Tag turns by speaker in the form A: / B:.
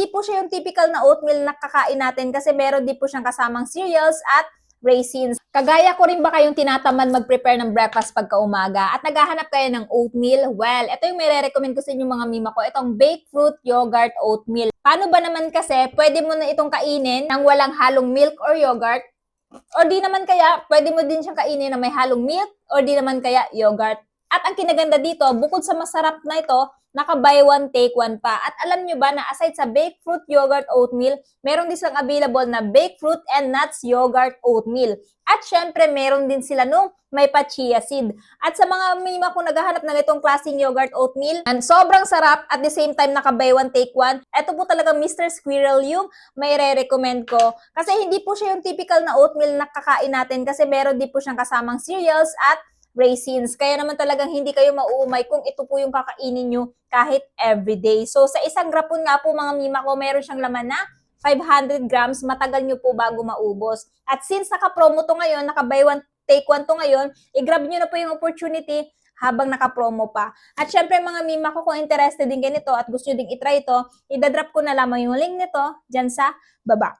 A: Hindi po siya yung typical na oatmeal na kakain natin kasi meron din po siyang kasamang cereals at raisins. Kagaya ko rin ba kayong tinatamad mag-prepare ng breakfast pagka umaga at naghahanap kayo ng oatmeal? Well, ito yung may re-recommend ko sa inyo mga mima ko, itong baked fruit yogurt oatmeal. Paano ba naman kasi pwede mo na itong kainin ng walang halong milk or yogurt? Or di naman kaya, pwede mo din siyang kainin na may halong milk or di naman kaya yogurt. At ang kinaganda dito, bukod sa masarap na ito, naka buy one take one pa. At alam nyo ba na aside sa baked fruit yogurt oatmeal, meron din silang available na baked fruit and nuts yogurt oatmeal. At syempre, meron din sila nung may pa chia seed. At sa mga mima kung naghahanap ng itong klaseng yogurt oatmeal, and sobrang sarap at the same time naka buy one take one, ito po talaga Mr. Squirrel yung may re-recommend ko. Kasi hindi po siya yung typical na oatmeal na kakain natin kasi meron din po siyang kasamang cereals at raisins. Kaya naman talagang hindi kayo mauumay kung ito po yung kakainin nyo kahit everyday. So sa isang grapon nga po mga mima ko, meron siyang laman na 500 grams, matagal nyo po bago maubos. At since naka-promo to ngayon, naka-buy one, take one to ngayon, i-grab nyo na po yung opportunity habang naka-promo pa. At syempre mga mima ko, kung interested din ganito at gusto nyo din itry ito, idadrop ko na lamang yung link nito dyan sa baba.